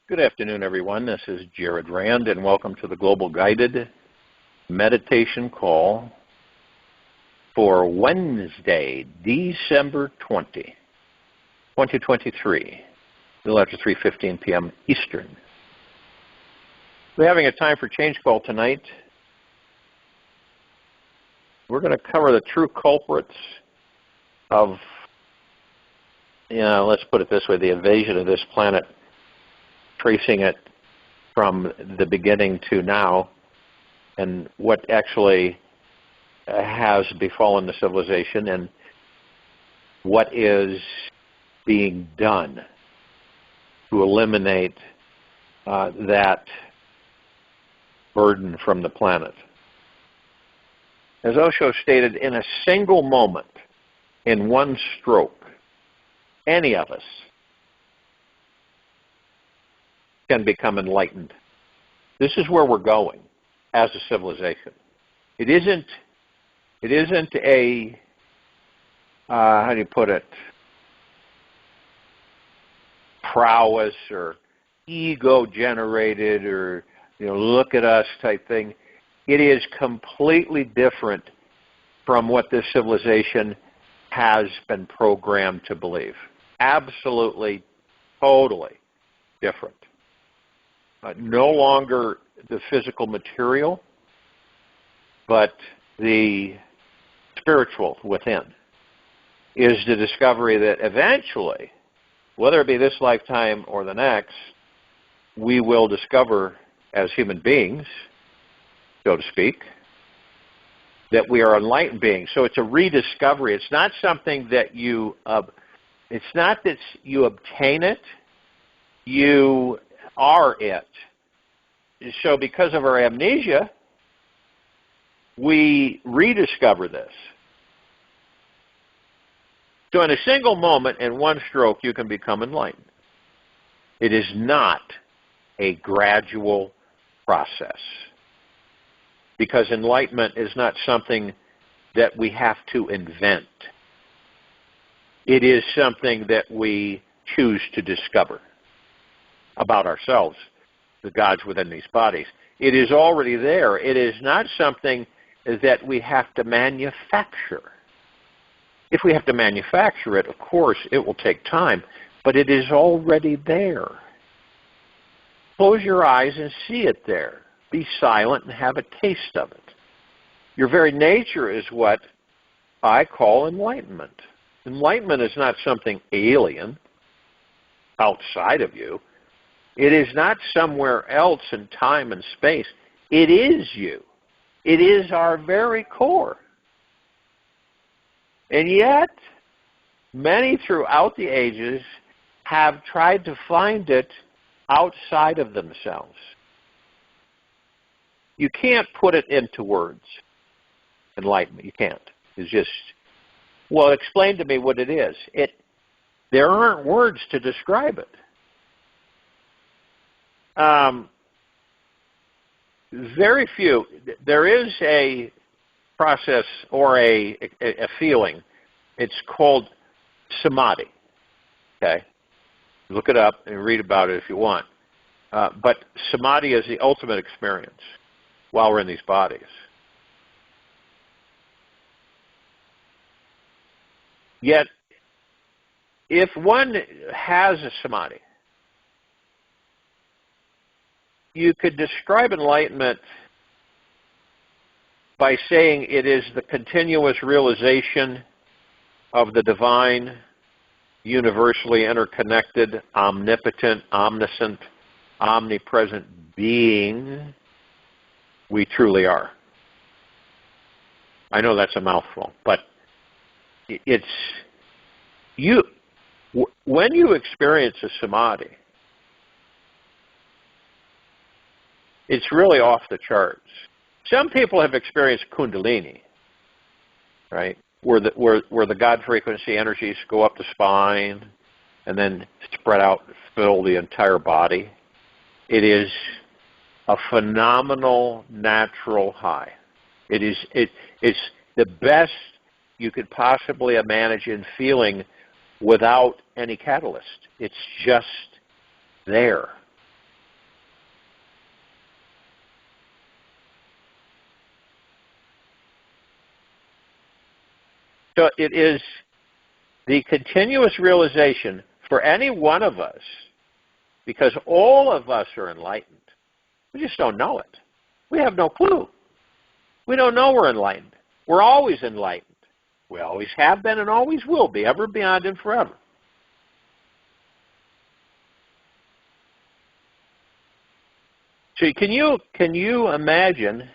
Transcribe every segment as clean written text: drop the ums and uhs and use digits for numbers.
Good afternoon, everyone. This is Jared Rand, and welcome to the Global Guided Meditation Call for Wednesday, December 20, 2023, a little after 3:15 p.m. Eastern. We're having a Time for Change call tonight. We're going to cover the true culprits of, let's put it this way, the invasion of this planet, tracing it from the beginning to now, and what actually has befallen the civilization and what is being done to eliminate that burden from the planet. As Osho stated, in a single moment, in one stroke, any of us can become enlightened. This is where we're going as a civilization. It isn't a, how do you put it, prowess or ego-generated or, look at us type thing. It is completely different from what this civilization has been programmed to believe. Absolutely, totally different. No longer the physical material, but the spiritual within is the discovery that eventually, whether it be this lifetime or the next, we will discover as human beings, so to speak, that we are enlightened beings. So it's a rediscovery. It's not something that you obtain it, you are it. So because of our amnesia, we rediscover this. So in a single moment, in one stroke, you can become enlightened. It is not a gradual process, because enlightenment is not something that we have to invent. It is something that we choose to discover about ourselves, the gods within these bodies. It is already there. It is not something that we have to manufacture. If we have to manufacture it, of course, it will take time, but it is already there. Close your eyes and see it there. Be silent and have a taste of it. Your very nature is what I call enlightenment. Enlightenment is not something alien outside of you. It is not somewhere else in time and space. It is you. It is our very core. And yet, many throughout the ages have tried to find it outside of themselves. You can't put it into words, enlightenment. You can't. It's just, well, explain to me what it is. There aren't words to describe it. Very few. There is a process or a feeling. It's called samadhi. Okay? Look it up and read about it if you want. But samadhi is the ultimate experience while we're in these bodies. Yet, if one has a samadhi, you could describe enlightenment by saying it is the continuous realization of the divine, universally interconnected, omnipotent, omniscient, omnipresent being we truly are. I know that's a mouthful, but it's you. When you experience a samadhi, it's really off the charts. Some people have experienced kundalini, right, where the God frequency energies go up the spine and then spread out, fill the entire body. It is a phenomenal natural high. It's the best you could possibly imagine feeling without any catalyst. It's just there. So it is the continuous realization for any one of us, because all of us are enlightened. We just don't know it. We have no clue. We don't know we're enlightened. We're always enlightened. We always have been and always will be, ever, beyond, and forever. So can you imagine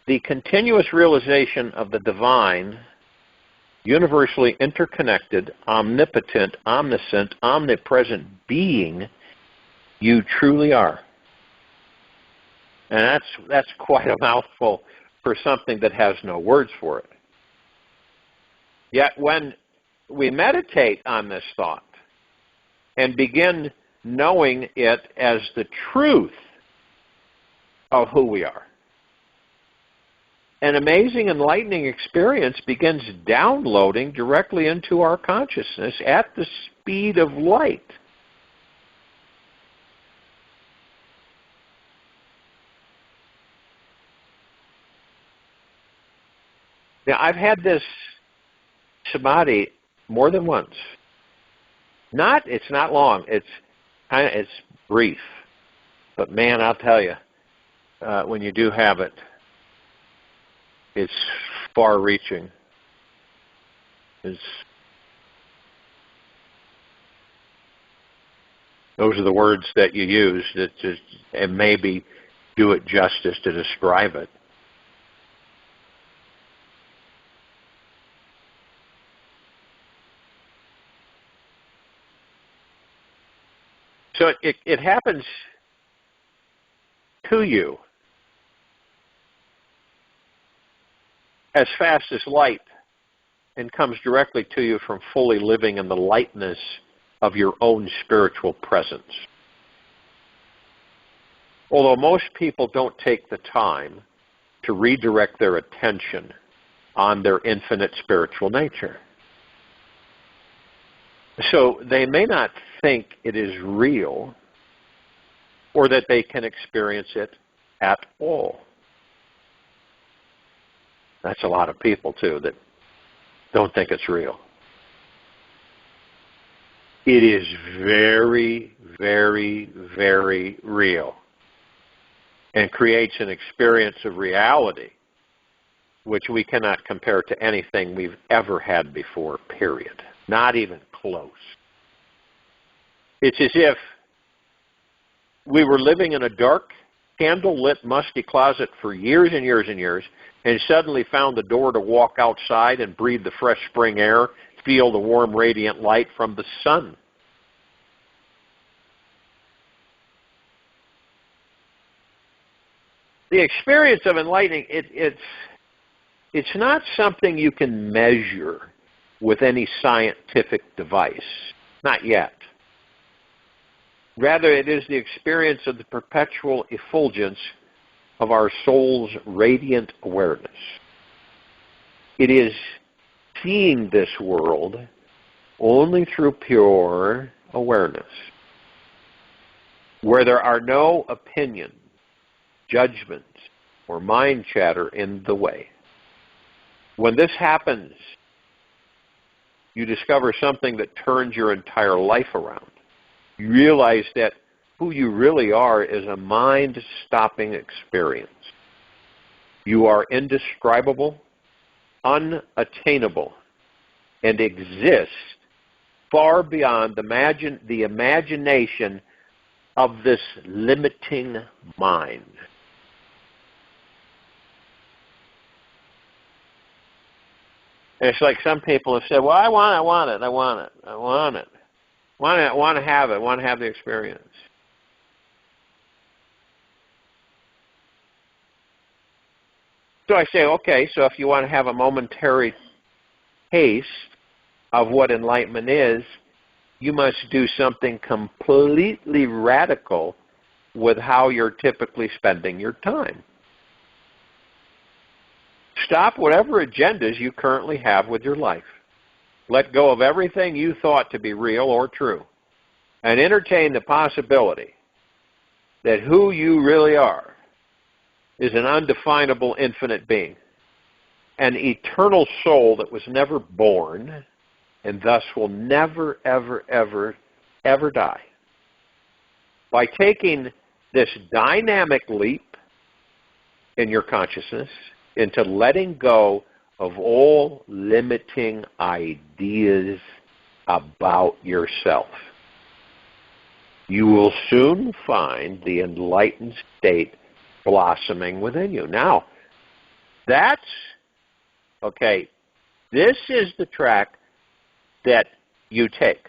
the continuous realization of the divine, universally interconnected, omnipotent, omniscient, omnipresent being you truly are? And that's quite a mouthful for something that has no words for it. Yet when we meditate on this thought and begin knowing it as the truth of who we are, an amazing enlightening experience begins downloading directly into our consciousness at the speed of light. Now, I've had this samadhi more than once. It's not long. It's brief. But man, I'll tell you, when you do have it, it's far-reaching. Those are the words that you use that just, and maybe do it justice to describe it. So it happens to you as fast as light and comes directly to you from fully living in the lightness of your own spiritual presence. Although most people don't take the time to redirect their attention on their infinite spiritual nature. So they may not think it is real or that they can experience it at all. That's a lot of people, too, that don't think it's real. It is very, very, very real and creates an experience of reality which we cannot compare to anything we've ever had before, period. Not even close. It's as if we were living in a dark, candle-lit, musty closet for years and years and years, and suddenly found the door to walk outside and breathe the fresh spring air, feel the warm, radiant light from the sun. The experience of enlightening, it's not something you can measure with any scientific device. Not yet. Rather, it is the experience of the perpetual effulgence of our soul's radiant awareness. It is seeing this world only through pure awareness, where there are no opinions, judgments, or mind chatter in the way. When this happens, you discover something that turns your entire life around. You realize that who you really are is a mind-stopping experience. You are indescribable, unattainable, and exist far beyond the imagination of this limiting mind. And it's like some people have said, well, I want to have it, I want to have the experience. So I say, okay, so if you want to have a momentary taste of what enlightenment is, you must do something completely radical with how you're typically spending your time. Stop whatever agendas you currently have with your life. Let go of everything you thought to be real or true, and entertain the possibility that who you really are is an undefinable infinite being. an eternal soul that was never born and thus will never, ever, ever, ever die. By taking this dynamic leap in your consciousness into letting go of all limiting ideas about yourself, you will soon find the enlightened state blossoming within you. Now, that's, okay, this is the track that you take,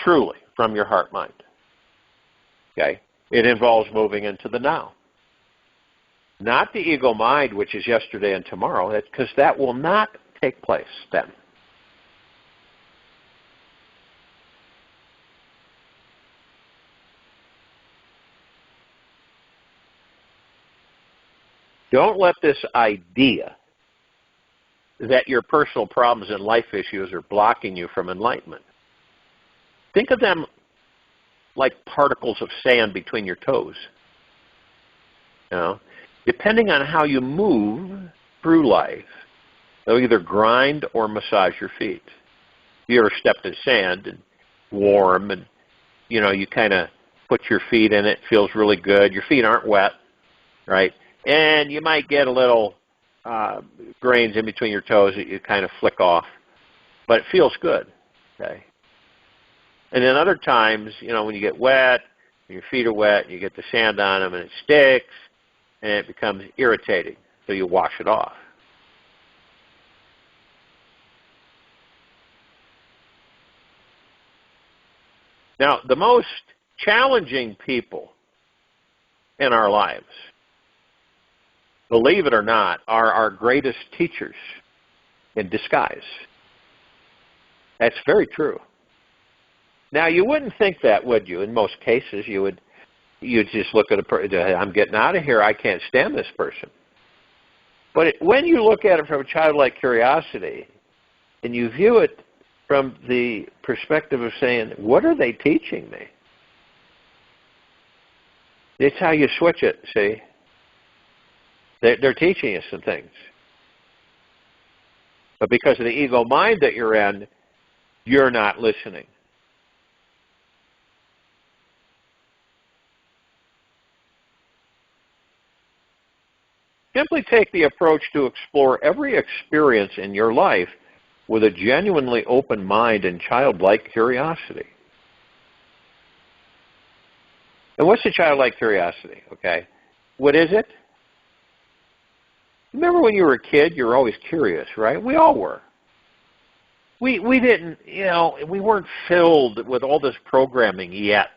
truly, from your heart mind. Okay? It involves moving into the now. Not the ego mind, which is yesterday and tomorrow, because that will not take place then. Don't let this idea that your personal problems and life issues are blocking you from enlightenment. Think of them like particles of sand between your toes. You know, depending on how you move through life, they'll either grind or massage your feet. If you ever stepped in sand and warm and, you know, you kind of put your feet in it, it feels really good. Your feet aren't wet, right? And you might get a little grains in between your toes that you kind of flick off, but it feels good, okay? And then other times, you know, when you get wet, and your feet are wet, you get the sand on them and it sticks, and it becomes irritating, so you wash it off. Now, the most challenging people in our lives, believe it or not, are our greatest teachers in disguise. That's very true. Now, you wouldn't think that, would you? In most cases, you'd just look at a person, I'm getting out of here, I can't stand this person. But when you look at it from a childlike curiosity, and you view it from the perspective of saying, what are they teaching me? It's how you switch it, see? They're teaching you some things. But because of the ego mind that you're in, you're not listening. Simply take the approach to explore every experience in your life with a genuinely open mind and childlike curiosity. And what's the childlike curiosity, okay? What is it? Remember when you were a kid, you were always curious, right? We all were. We didn't, you know, we weren't filled with all this programming yet.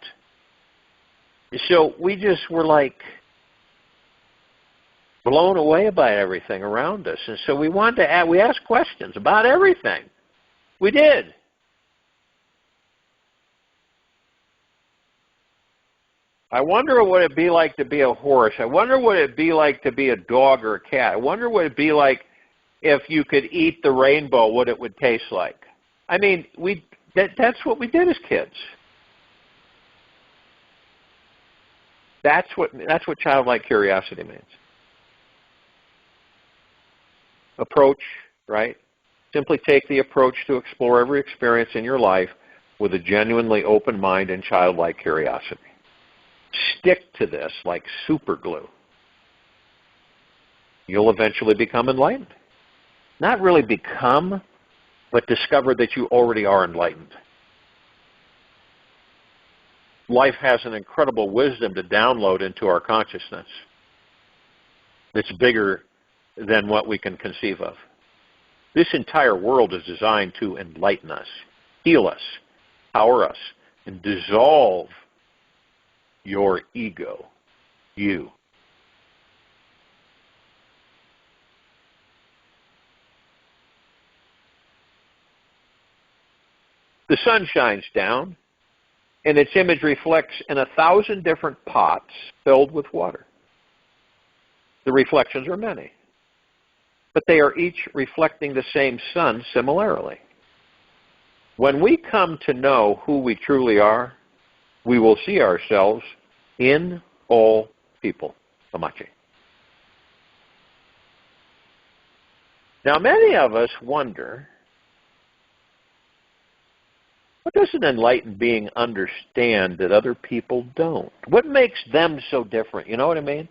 So we just were like blown away by everything around us. And so we wanted to we asked questions about everything. We did. I wonder what it'd be like to be a horse. I wonder what it'd be like to be a dog or a cat. I wonder what it'd be like if you could eat the rainbow, what it would taste like. I mean, that's what we did as kids. That's what childlike curiosity means. Approach, right? Simply take the approach to explore every experience in your life with a genuinely open mind and childlike curiosity. Stick to this like super glue. You'll eventually become enlightened. Not really become, but discover that you already are enlightened. Life has an incredible wisdom to download into our consciousness. It's bigger than what we can conceive of. This entire world is designed to enlighten us, heal us, power us, and dissolve your ego, you. The sun shines down, and its image reflects in 1,000 different pots filled with water. The reflections are many, but they are each reflecting the same sun similarly. When we come to know who we truly are, we will see ourselves in all people. Samachi. Now, many of us wonder, what does an enlightened being understand that other people don't? What makes them so different? You know what I mean?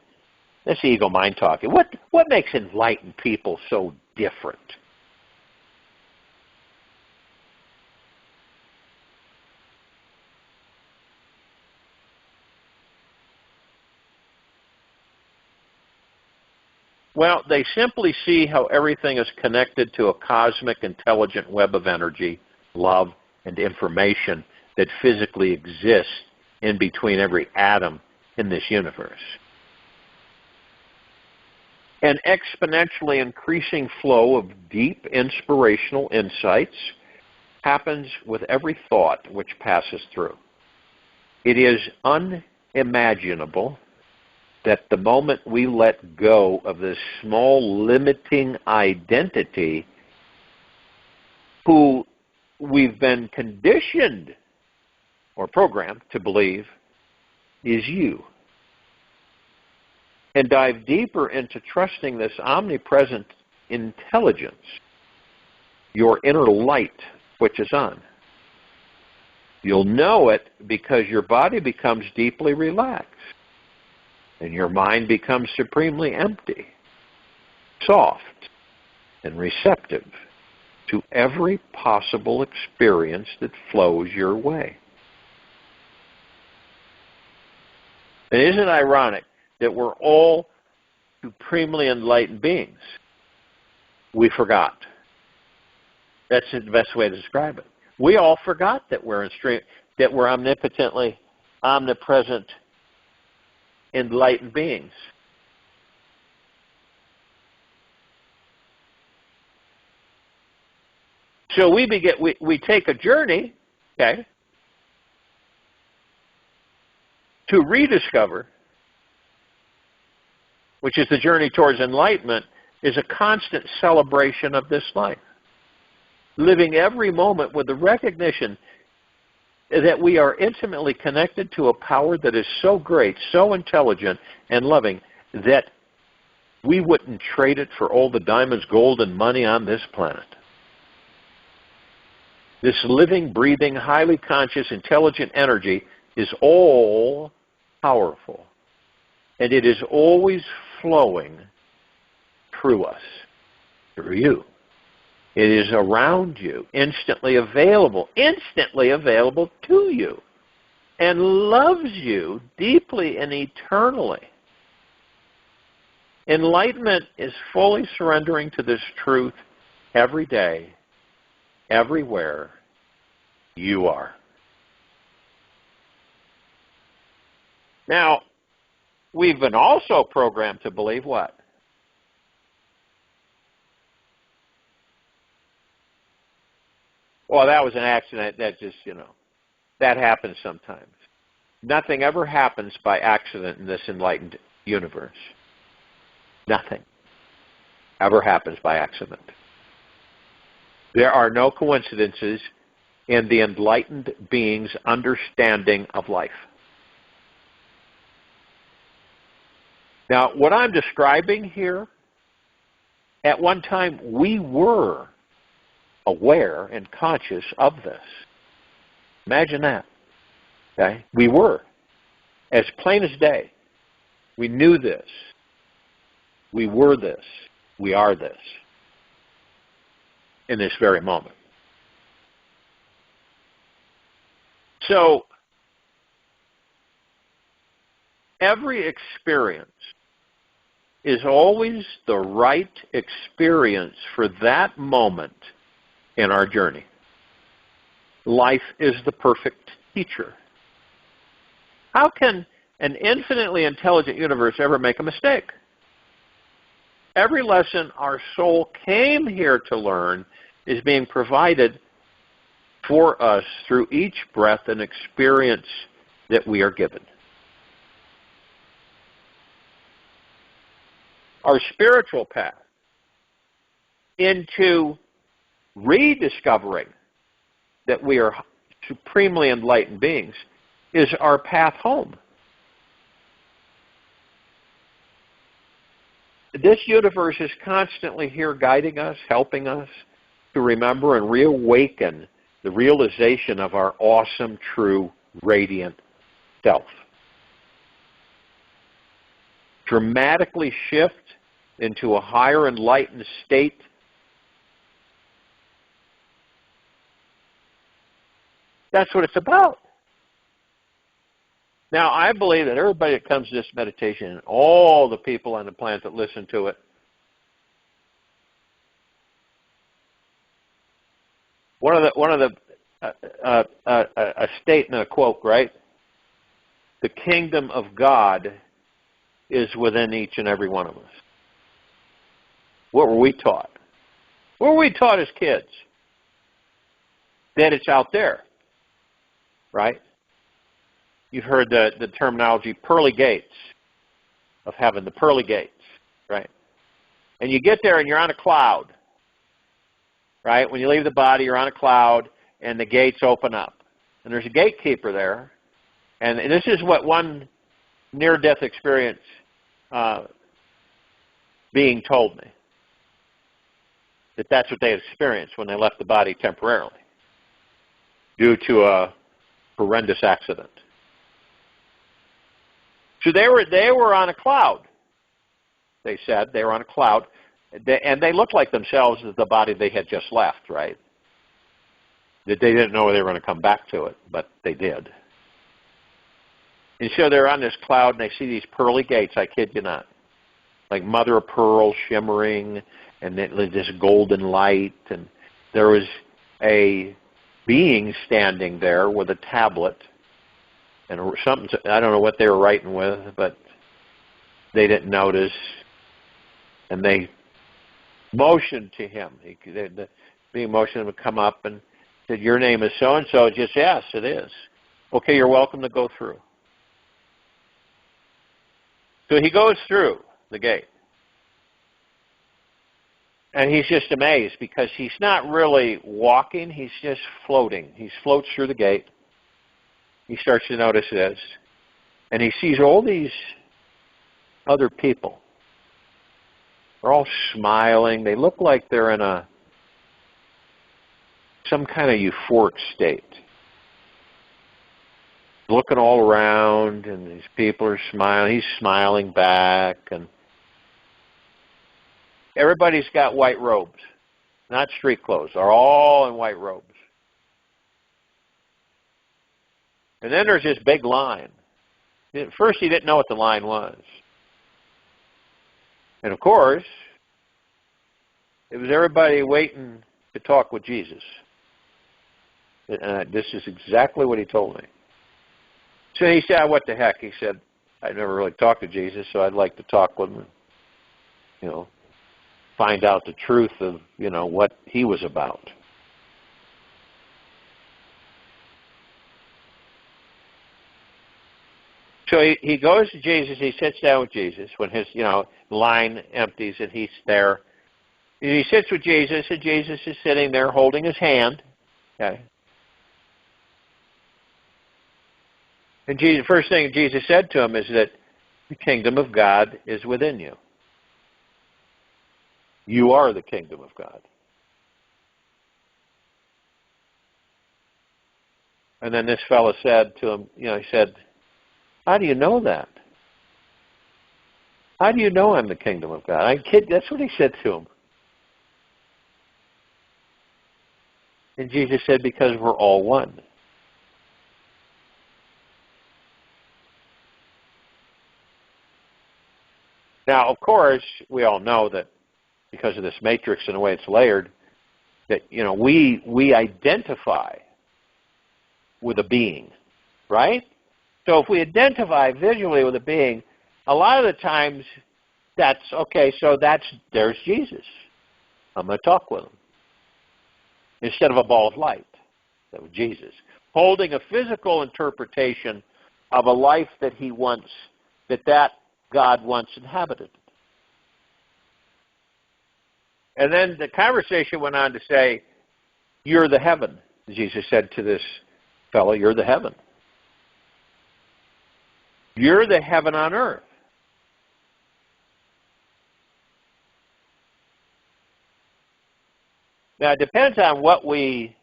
That's ego mind talking. What makes enlightened people so different? Well, they simply see how everything is connected to a cosmic, intelligent web of energy, love, and information that physically exists in between every atom in this universe. An exponentially increasing flow of deep inspirational insights happens with every thought which passes through. It is unimaginable that the moment we let go of this small limiting identity who we've been conditioned or programmed to believe is you, and dive deeper into trusting this omnipresent intelligence, your inner light switches on. You'll know it because your body becomes deeply relaxed and your mind becomes supremely empty, soft, and receptive to every possible experience that flows your way. And isn't it ironic that we're all supremely enlightened beings? We forgot. That's the best way to describe it. We all forgot that we're omnipotently, omnipresent, enlightened beings. So we take a journey, okay, to rediscover, which is the journey towards enlightenment, is a constant celebration of this life. Living every moment with the recognition that we are intimately connected to a power that is so great, so intelligent and loving that we wouldn't trade it for all the diamonds, gold, and money on this planet. This living, breathing, highly conscious, intelligent energy is all powerful, and it is always flowing through us, through you. It is around you, instantly available to you, and loves you deeply and eternally. Enlightenment is fully surrendering to this truth every day, everywhere you are. Now, we've been also programmed to believe what? Well, that was an accident. That just, that happens sometimes. Nothing ever happens by accident in this enlightened universe. Nothing ever happens by accident. There are no coincidences in the enlightened being's understanding of life. Now, what I'm describing here, at one time we were aware and conscious of this. Imagine that. Okay? We were. As plain as day. We knew this. We were this. We are this. In this very moment. So, every experience is always the right experience for that moment in our journey. Life is the perfect teacher. How can an infinitely intelligent universe ever make a mistake? Every lesson our soul came here to learn is being provided for us through each breath and experience that we are given. Our spiritual path into rediscovering that we are supremely enlightened beings is our path home. this universe is constantly here guiding us, helping us to remember and reawaken the realization of our awesome, true, radiant self. Dramatically shift into a higher enlightened state. That's what it's about. Now, I believe that everybody that comes to this meditation, and all the people on the planet that listen to it, a statement, a quote, right? The kingdom of God is within each and every one of us. What were we taught? What were we taught as kids? That it's out there, right? You've heard the terminology pearly gates of heaven, the pearly gates, right? And you get there and you're on a cloud, right? When you leave the body, you're on a cloud and the gates open up. And there's a gatekeeper there. And this is what one near-death experience being told me. That's what they had experienced when they left the body temporarily due to a horrendous accident. So they were on a cloud. They said they were on a cloud, and they looked like themselves as the body they had just left, right? That they didn't know they were going to come back to it, but they did. And so they're on this cloud, and they see these pearly gates. I kid you not, like mother of pearl shimmering, and this golden light. And there was a being standing there with a tablet. And something, I don't know what they were writing with, but they didn't notice. And they motioned to him. The being motioned him to come up and said, "Your name is so-and-so." Just, "Yes, it is." "Okay, you're welcome to go through." So he goes through the gate. And he's just amazed because he's not really walking, he's just floating. He floats through the gate. He starts to notice this. And he sees all these other people. They're all smiling. They look like they're in some kind of euphoric state. Looking all around, and these people are smiling. He's smiling back. And everybody's got white robes, not street clothes. They're all in white robes. And then there's this big line. At first he didn't know what the line was. And of course, it was everybody waiting to talk with Jesus. This is exactly what he told me. So he said, "What the heck?" He said, "I've never really talked to Jesus, so I'd like to talk with him, find out the truth of, what he was about." So he goes to Jesus. He sits down with Jesus when his, line empties and he's there. And he sits with Jesus, and Jesus is sitting there holding his hand. Okay. And the first thing Jesus said to him is that the kingdom of God is within you. You are the kingdom of God. And then this fellow said to him, he said, "How do you know that? How do you know I'm the kingdom of God?" That's what he said to him. And Jesus said, "Because we're all one." Now, of course, we all know that because of this matrix and the way it's layered, that, we identify with a being, right? So if we identify visually with a being, a lot of the times that's, okay, so there's Jesus. I'm going to talk with him. Instead of a ball of light, that was Jesus. Holding a physical interpretation of a life that that God once inhabited. And then the conversation went on to say, "You're the heaven." Jesus said to this fellow, "You're the heaven. You're the heaven on earth." Now, it depends on what we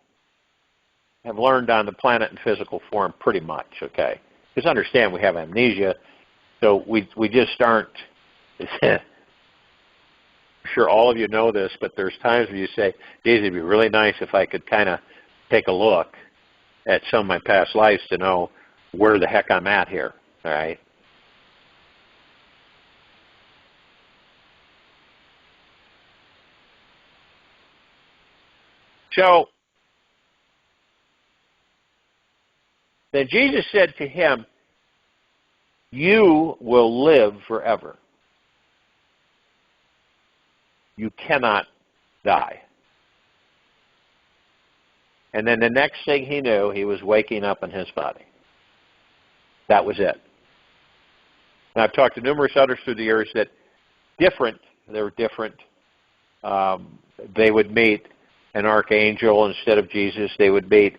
have learned on the planet in physical form pretty much, okay? Because understand we have amnesia, so we just aren't, I'm sure all of you know this, but there's times when you say, geez, it'd be really nice if I could kind of take a look at some of my past lives to know where the heck I'm at here, all right? So, then Jesus said to him, you will live forever. You cannot die. And then the next thing he knew, he was waking up in his body. That was it. And I've talked to numerous others through the years that they were different. They would meet an archangel instead of Jesus. They would meet.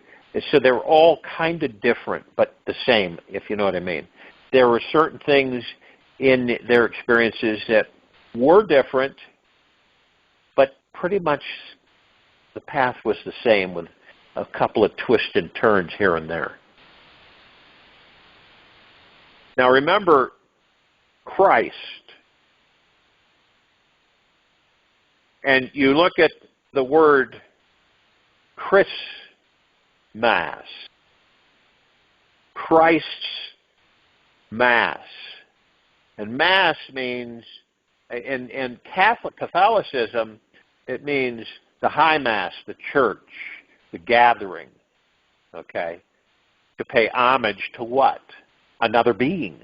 So they were all kind of different, but the same, if you know what I mean. There were certain things in their experiences that were different, but pretty much the path was the same with a couple of twisted turns here and there. Now remember, Christ, and you look at the word Christmas, Christ's Mass. And Mass means, in Catholicism, it means the high Mass, the church, the gathering, okay? To pay homage to what? Another being.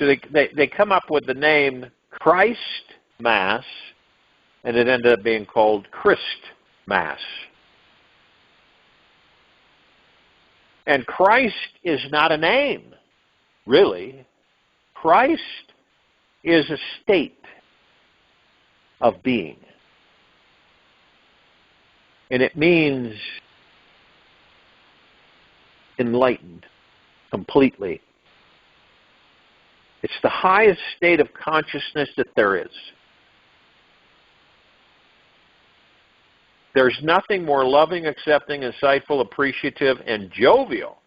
So they come up with the name Christ Mass, and it ended up being called Christ Mass. And Christ is not a name, really. Christ is a state of being. And it means enlightened completely. It's the highest state of consciousness that there is. There's nothing more loving, accepting, insightful, appreciative, and jovial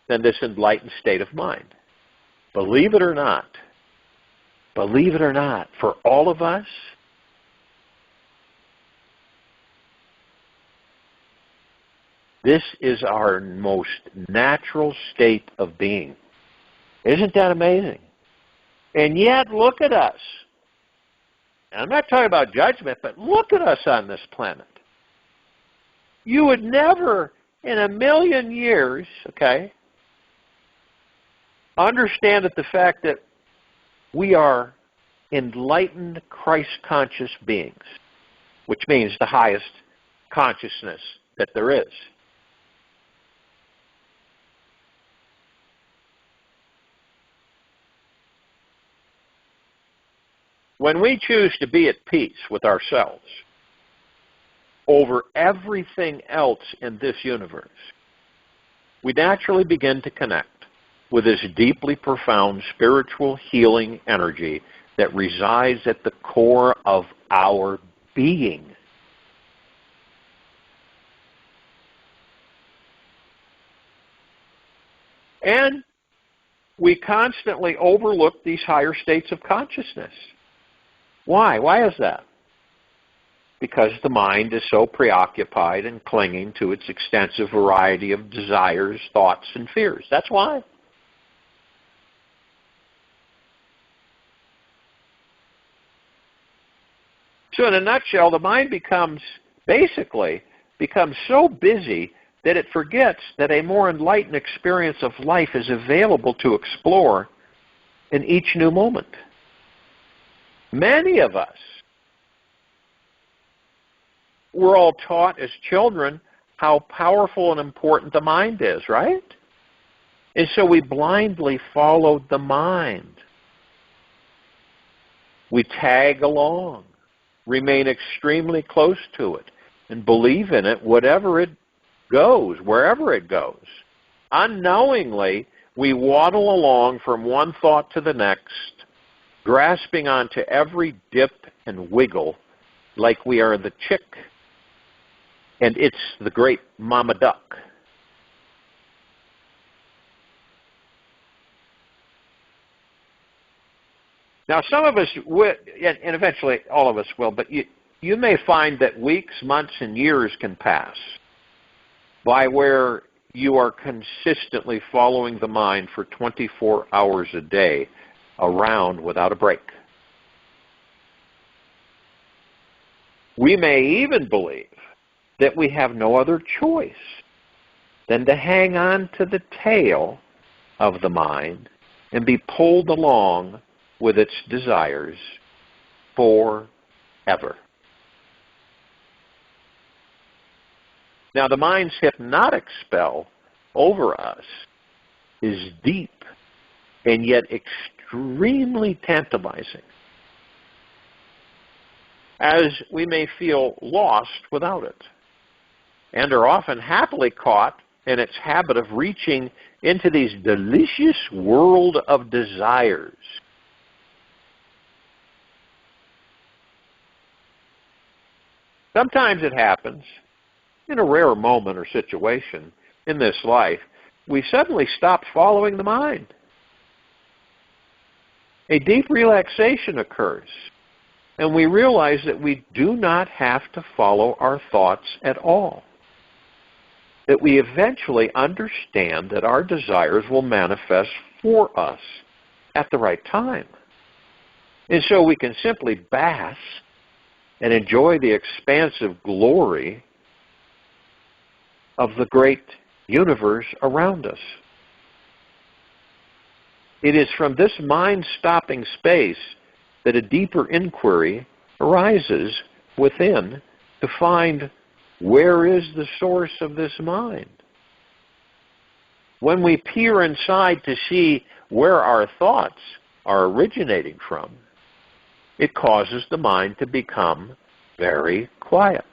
than this enlightened state of mind. Believe it or not, for all of us, this is our most natural state of being. Isn't that amazing? And yet, look at us. And I'm not talking about judgment, but look at us on this planet. You would never, in a million years, okay, understand that the fact that we are enlightened Christ-conscious beings, which means the highest consciousness that there is. When we choose to be at peace with ourselves over everything else in this universe, we naturally begin to connect with this deeply profound spiritual healing energy that resides at the core of our being. And we constantly overlook these higher states of consciousness. Why? Why is that? Because the mind is so preoccupied and clinging to its extensive variety of desires, thoughts, and fears. That's why. So in a nutshell, the mind becomes so busy that it forgets that a more enlightened experience of life is available to explore in each new moment. Many of us were all taught as children how powerful and important the mind is, right? And so we blindly followed the mind. We tag along, remain extremely close to it, and believe in it whatever it goes, wherever it goes. Unknowingly, we waddle along from one thought to the next, grasping onto every dip and wiggle like we are the chick and it's the great mama duck. Now, some of us would, and eventually all of us will, but you may find that weeks, months, and years can pass by where you are consistently following the mind for 24 hours a day around without a break. We may even believe that we have no other choice than to hang on to the tail of the mind and be pulled along with its desires forever. Now, the mind's hypnotic spell over us is deep and yet extremely tantalizing, as we may feel lost without it, and are often happily caught in its habit of reaching into these delicious world of desires. Sometimes it happens, in a rare moment or situation in this life, we suddenly stop following the mind. A deep relaxation occurs, and we realize that we do not have to follow our thoughts at all. That we eventually understand that our desires will manifest for us at the right time. And so we can simply bask and enjoy the expansive glory of the great universe around us. It is from this mind-stopping space that a deeper inquiry arises within to find where is the source of this mind. When we peer inside to see where our thoughts are originating from, it causes the mind to become very quiet.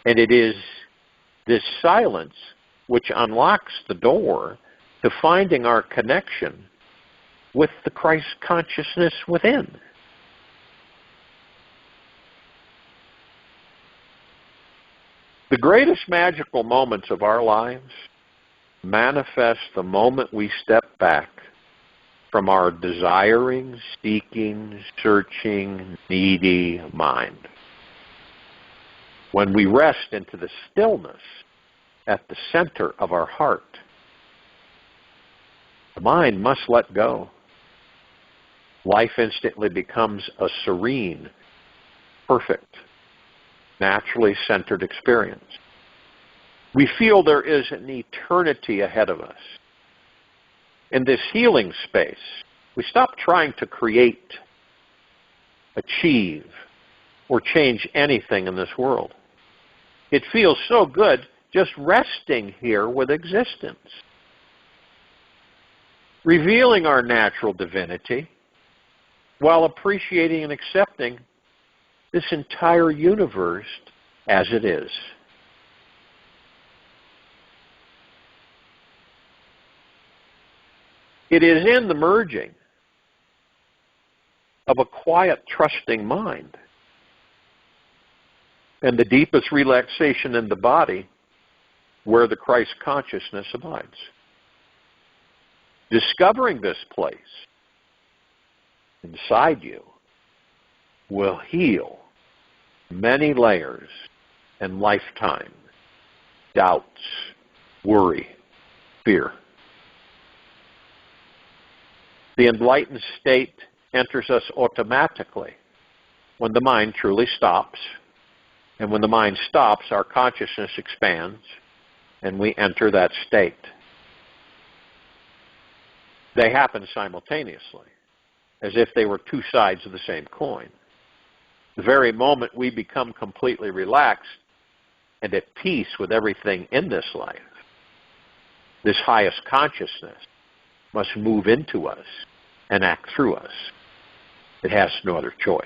And it is this silence which unlocks the door to finding our connection with the Christ consciousness within. The greatest magical moments of our lives manifest the moment we step back from our desiring, seeking, searching, needy mind. When we rest into the stillness at the center of our heart, the mind must let go. Life instantly becomes a serene, perfect, naturally centered experience. We feel there is an eternity ahead of us. In this healing space, we stop trying to create, achieve, or change anything in this world. It feels so good just resting here with existence, revealing our natural divinity while appreciating and accepting this entire universe as it is. It is in the merging of a quiet, trusting mind and the deepest relaxation in the body where the Christ consciousness abides. Discovering this place inside you will heal many layers and lifetime doubts, worry, fear. The enlightened state enters us automatically when the mind truly stops. And when the mind stops, our consciousness expands, and we enter that state. They happen simultaneously, as if they were two sides of the same coin. The very moment we become completely relaxed and at peace with everything in this life, this highest consciousness must move into us and act through us. It has no other choice.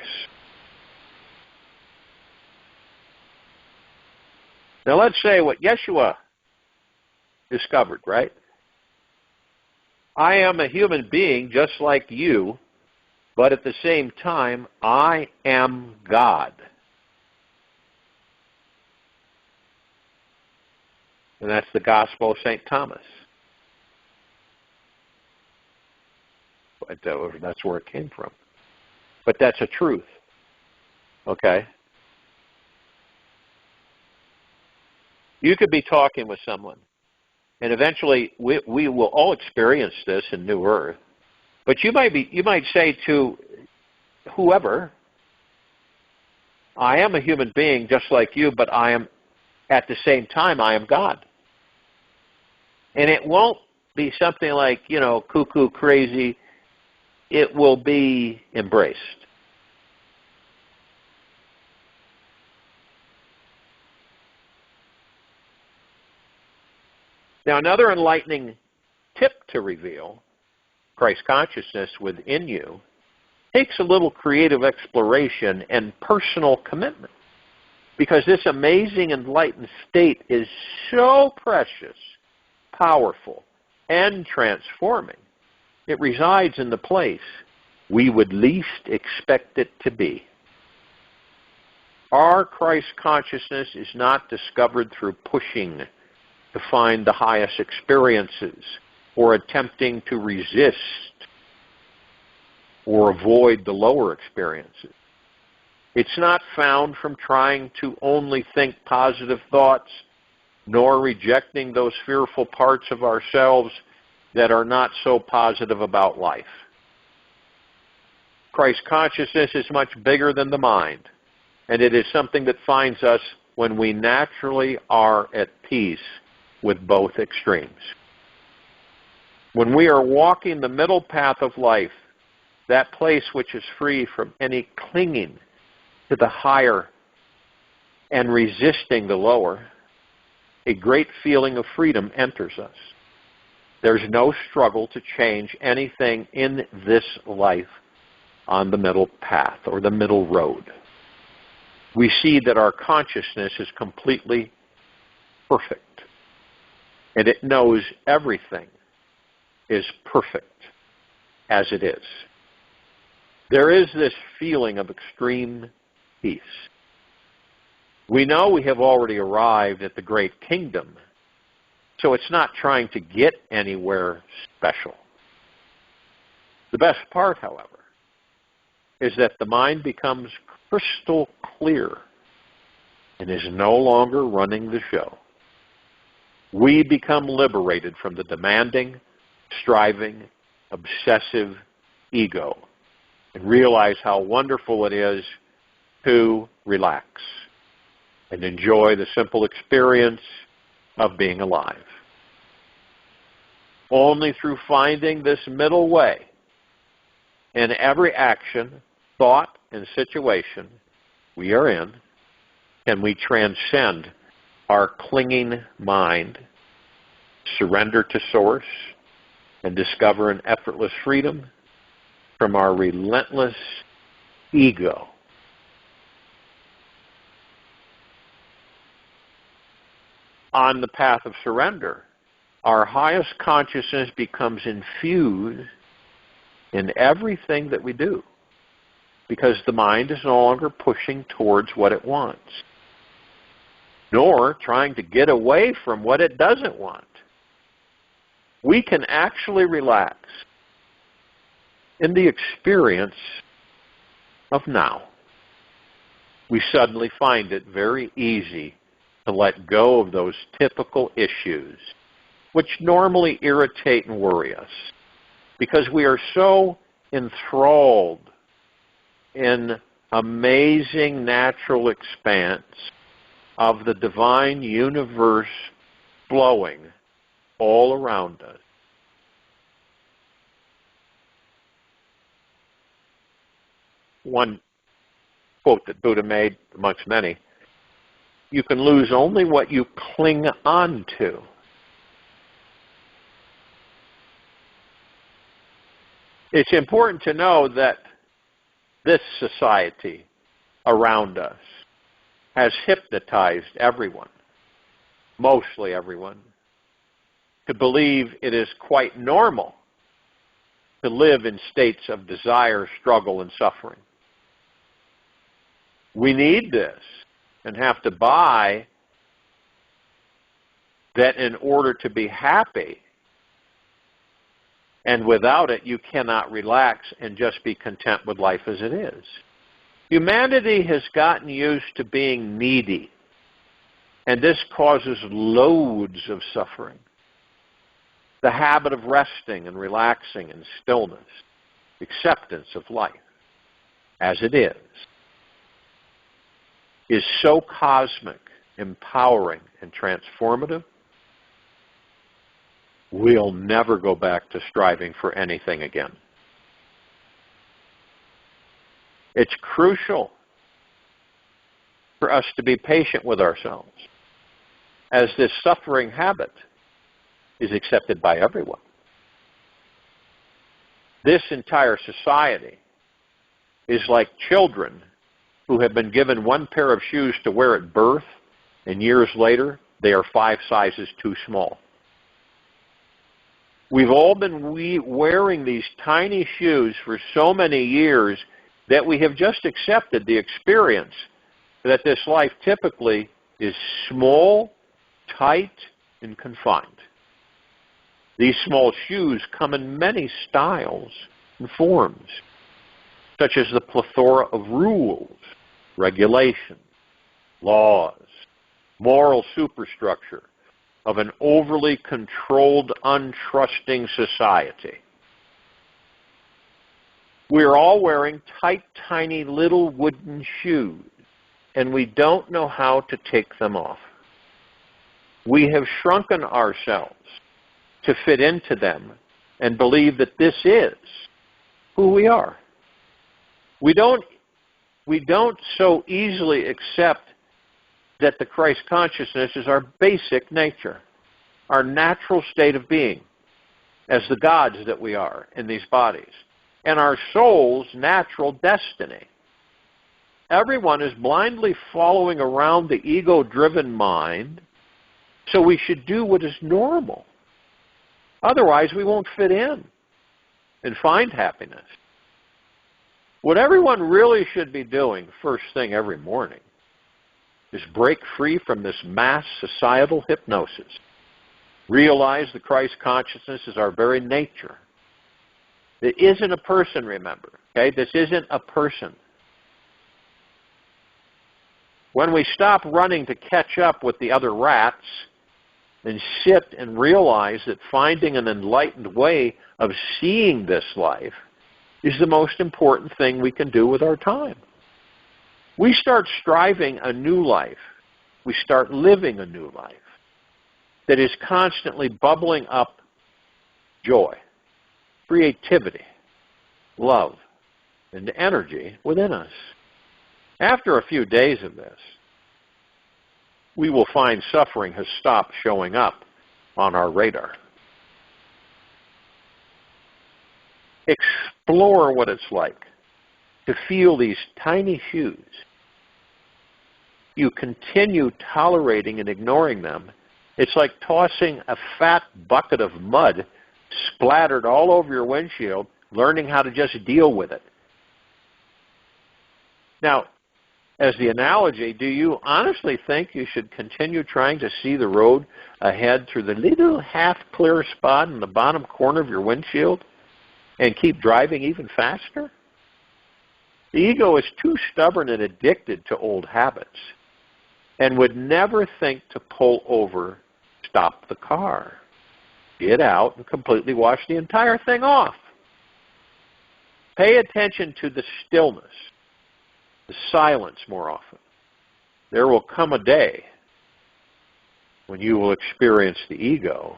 Now let's say what Yeshua discovered, right? I am a human being just like you But at the same time, I am God. And that's the Gospel of St. Thomas. That's where it came from. But that's a truth. Okay? You could be talking with someone, and eventually we will all experience this in New Earth. But you might say to whoever, I am a human being just like you, but I am, at the same time, I am God. And it won't be something like, cuckoo, crazy. It will be embraced. Now, another enlightening tip to reveal Christ consciousness within you takes a little creative exploration and personal commitment, because this amazing enlightened state is so precious, powerful, and transforming. It resides in the place we would least expect it to be. Our Christ consciousness is not discovered through pushing to find the highest experiences or attempting to resist or avoid the lower experiences. It's not found from trying to only think positive thoughts, nor rejecting those fearful parts of ourselves that are not so positive about life. Christ consciousness is much bigger than the mind, and it is something that finds us when we naturally are at peace with both extremes. When we are walking the middle path of life, that place which is free from any clinging to the higher and resisting the lower, a great feeling of freedom enters us. There's no struggle to change anything in this life on the middle path or the middle road. We see that our consciousness is completely perfect, and it knows everything is perfect as it is. There is this feeling of extreme peace. We know we have already arrived at the great kingdom, so it's not trying to get anywhere special. The best part, however, is that the mind becomes crystal clear and is no longer running the show. We become liberated from the demanding, striving, obsessive ego and realize how wonderful it is to relax and enjoy the simple experience of being alive. Only through finding this middle way in every action, thought, and situation we are in can we transcend our clinging mind, surrender to Source, and discover an effortless freedom from our relentless ego. On the path of surrender, our highest consciousness becomes infused in everything that we do, because the mind is no longer pushing towards what it wants, nor trying to get away from what it doesn't want. We can actually relax in the experience of now. We suddenly find it very easy to let go of those typical issues which normally irritate and worry us, because we are so enthralled in amazing natural expanse of the divine universe flowing all around us. One quote that Buddha made, amongst many, you can lose only what you cling on to. It's important to know that this society around us has hypnotized everyone, mostly everyone, to believe it is quite normal to live in states of desire, struggle, and suffering. We need this and have to buy that in order to be happy. And without it, you cannot relax and just be content with life as it is. Humanity has gotten used to being needy, and this causes loads of suffering. The habit of resting and relaxing and stillness, acceptance of life as it is so cosmic, empowering, and transformative. We'll never go back to striving for anything again. It's crucial for us to be patient with ourselves, as this suffering habit is accepted by everyone. This entire society is like children who have been given one pair of shoes to wear at birth, and years later, they are 5 sizes too small. We've all been wearing these tiny shoes for so many years that we have just accepted the experience that this life typically is small, tight, and confined. These small shoes come in many styles and forms, such as the plethora of rules, regulations, laws, moral superstructure of an overly controlled, untrusting society. We're all wearing tight, tiny little wooden shoes, and we don't know how to take them off. We have shrunken ourselves to fit into them and believe that this is who we are. We don't so easily accept that the Christ consciousness is our basic nature, our natural state of being, as the gods that we are in these bodies, and our soul's natural destiny. Everyone is blindly following around the ego-driven mind, so we should do what is normal. Otherwise, we won't fit in and find happiness. What everyone really should be doing first thing every morning is break free from this mass societal hypnosis. Realize the Christ consciousness is our very nature. It isn't a person, remember. Okay? This isn't a person. When we stop running to catch up with the other rats and sit and realize that finding an enlightened way of seeing this life is the most important thing we can do with our time. We start striving a new life. We start living a new life that is constantly bubbling up joy, creativity, love, and energy within us. After a few days of this, we will find suffering has stopped showing up on our radar. Explore what it's like to feel these tiny shoes. You continue tolerating and ignoring them. It's like tossing a fat bucket of mud splattered all over your windshield, learning how to just deal with it. Now, as the analogy, do you honestly think you should continue trying to see the road ahead through the little half-clear spot in the bottom corner of your windshield and keep driving even faster? The ego is too stubborn and addicted to old habits and would never think to pull over, stop the car, get out, and completely wash the entire thing off. Pay attention to the stillness, the silence more often. There will come a day when you will experience the ego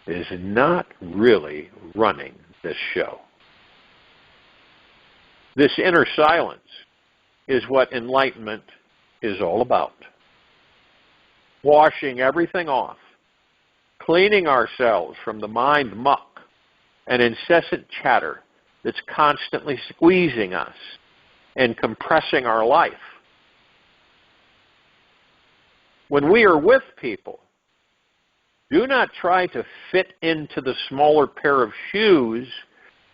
is not really running this show. This inner silence is what enlightenment is all about. Washing everything off, cleaning ourselves from the mind muck and incessant chatter that's constantly squeezing us and compressing our life. When we are with people, do not try to fit into the smaller pair of shoes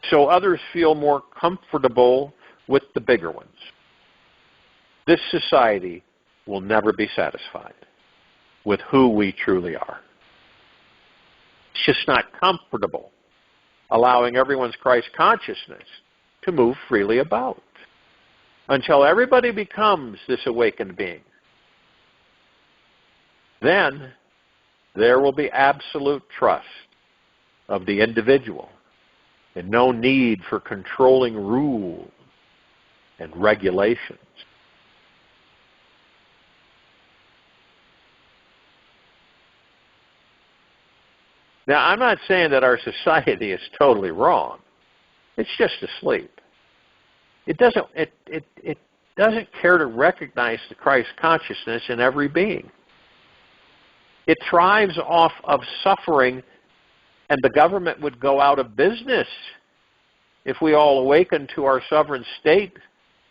so others feel more comfortable with the bigger ones. This society will never be satisfied with who we truly are. It's just not comfortable allowing everyone's Christ consciousness to move freely about until everybody becomes this awakened being. Then there will be absolute trust of the individual and no need for controlling rules and regulations. Now, I'm not saying that our society is totally wrong. It's just asleep. It doesn't care to recognize the Christ consciousness in every being. It thrives off of suffering, and the government would go out of business if we all awaken to our sovereign state,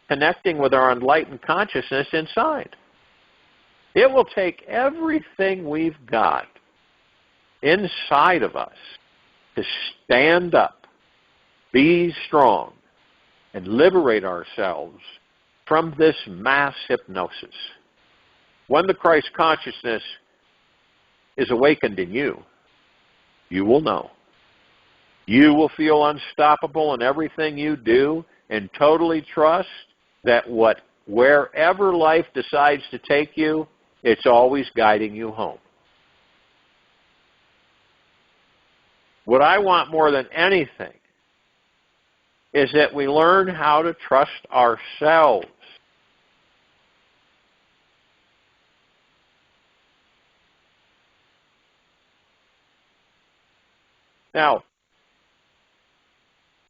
connecting with our enlightened consciousness inside. It will take everything we've got inside of us to stand up, be strong, and liberate ourselves from this mass hypnosis. When the Christ consciousness is awakened in you, you will know. You will feel unstoppable in everything you do and totally trust that wherever life decides to take you, it's always guiding you home. What I want more than anything is that we learn how to trust ourselves. Now,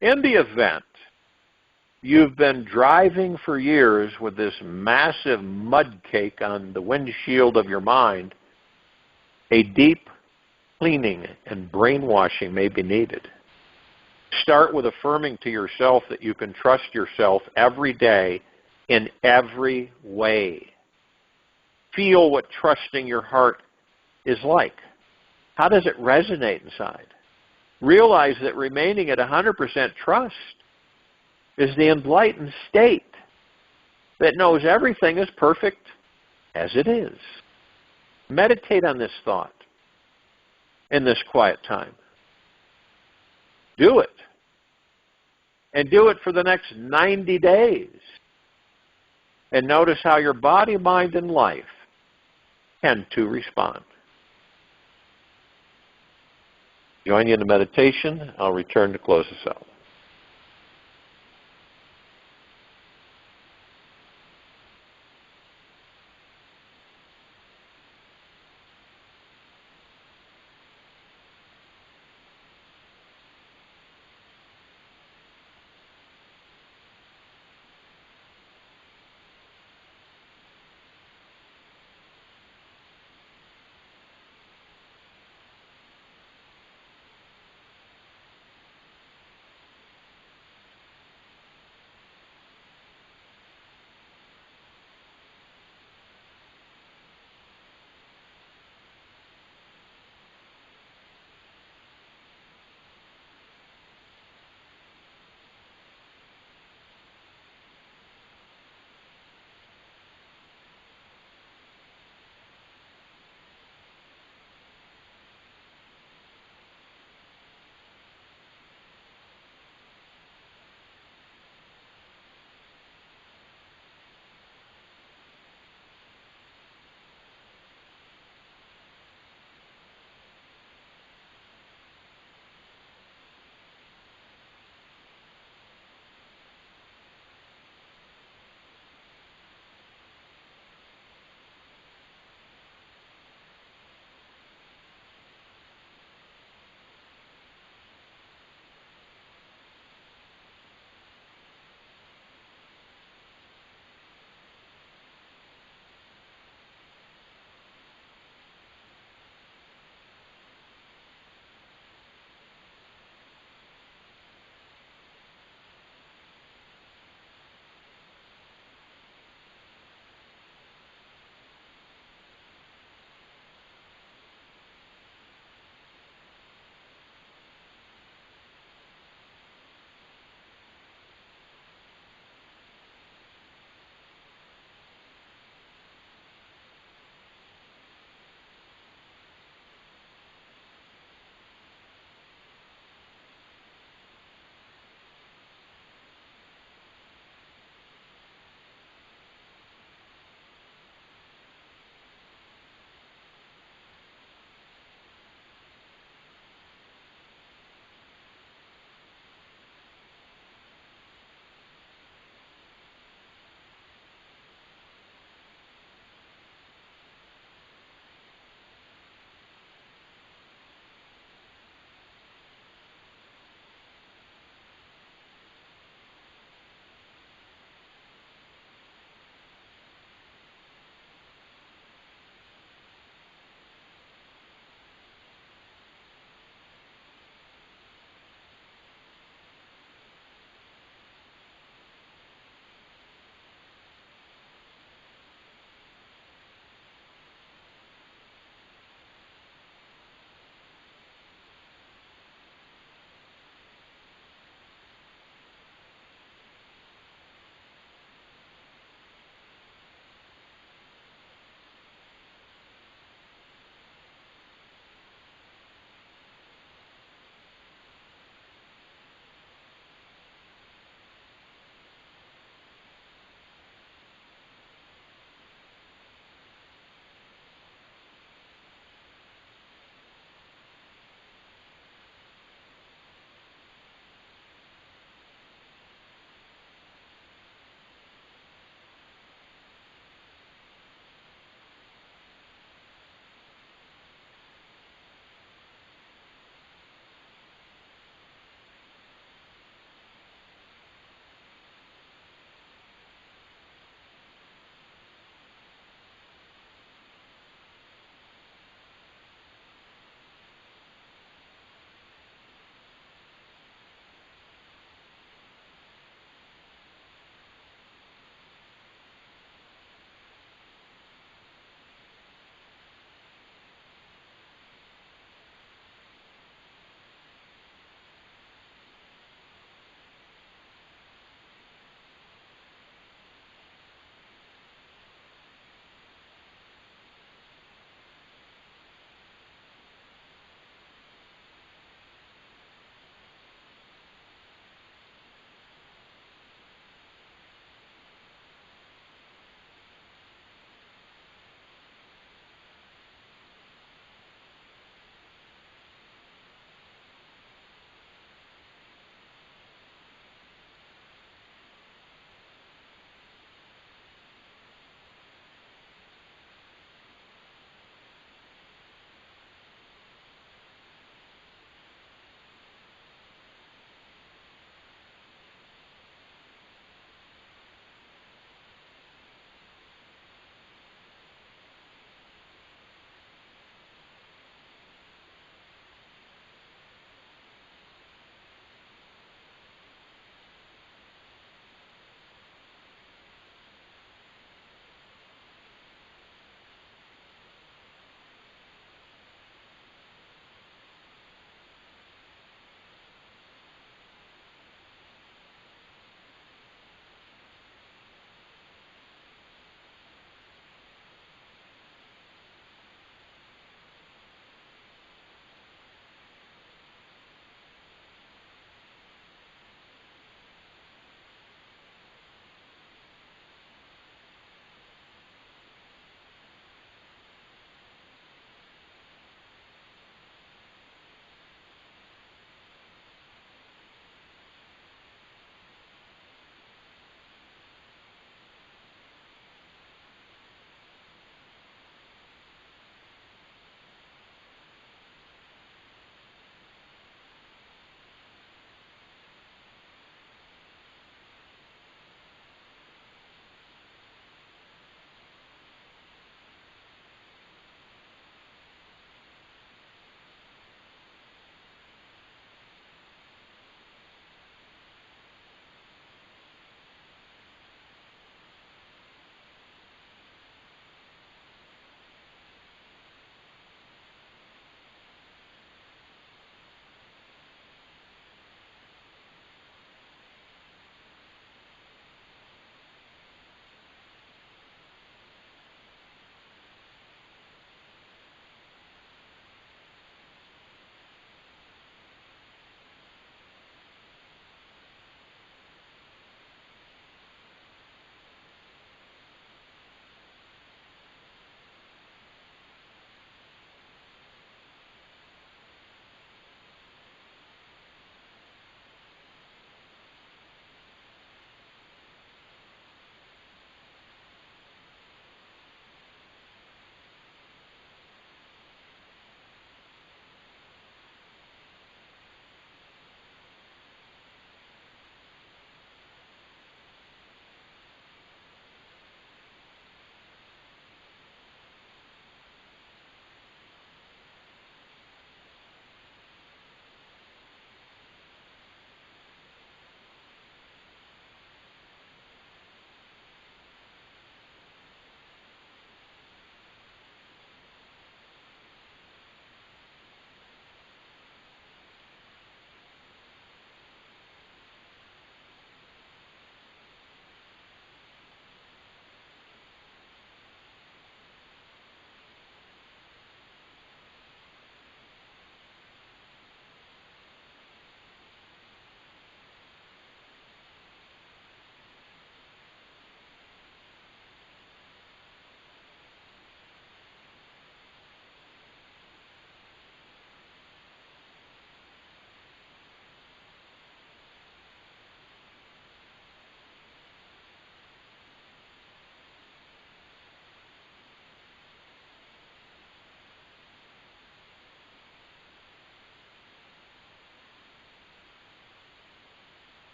in the event you've been driving for years with this massive mud cake on the windshield of your mind, a deep cleaning and brainwashing may be needed. Start with affirming to yourself that you can trust yourself every day in every way. Feel what trusting your heart is like. How does it resonate inside? Realize that remaining at 100% trust is the enlightened state that knows everything is perfect as it is. Meditate on this thought in this quiet time. Do it. And do it for the next 90 days. And notice how your body, mind, and life tend to respond. Join you in the meditation. I'll return to close this out.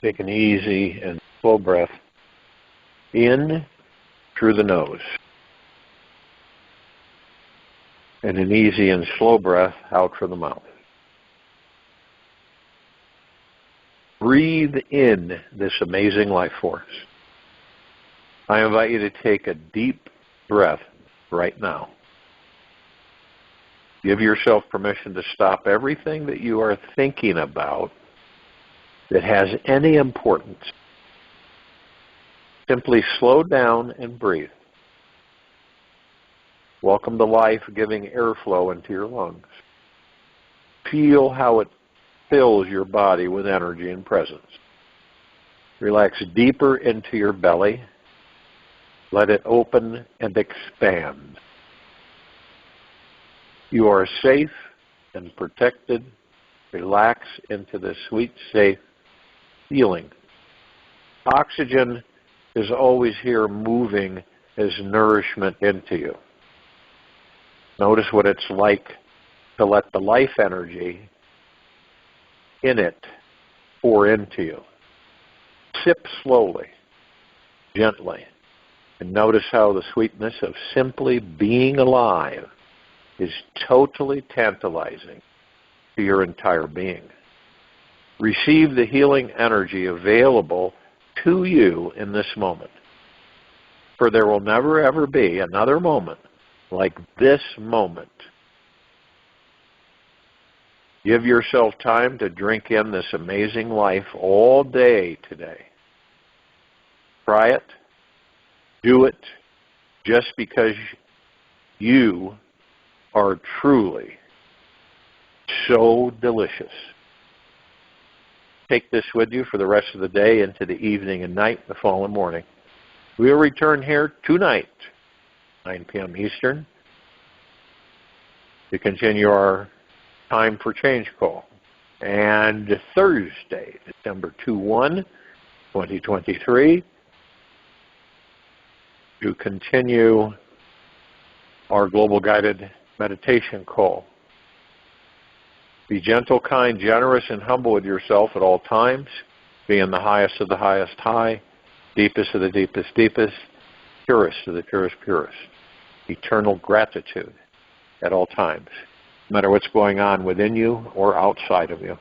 Take an easy and slow breath in through the nose. And an easy and slow breath out through the mouth. Breathe in this amazing life force. I invite you to take a deep breath right now. Give yourself permission to stop everything that you are thinking about that has any importance. Simply slow down and breathe. Welcome to life, giving airflow into your lungs. Feel how it fills your body with energy and presence. Relax deeper into your belly. Let it open and expand. You are safe and protected. Relax into this sweet, safe feeling. Oxygen is always here moving as nourishment into you. Notice what it's like to let the life energy in it pour into you. Sip slowly, gently, and notice how the sweetness of simply being alive is totally tantalizing to your entire being. Receive the healing energy available to you in this moment. For there will never ever be another moment like this moment. Give yourself time to drink in this amazing life all day today. Try it. Do it just because you are truly so delicious. Take this with you for the rest of the day into the evening and night, the following morning. We'll return here tonight, 9 p.m. Eastern, to continue our Time for Change call. And Thursday, December 2-1, 2023, to continue our Global Guided Meditation call. Be gentle, kind, generous, and humble with yourself at all times. Be in the highest of the highest high, deepest of the deepest deepest, purest of the purest purest. Eternal gratitude at all times, no matter what's going on within you or outside of you.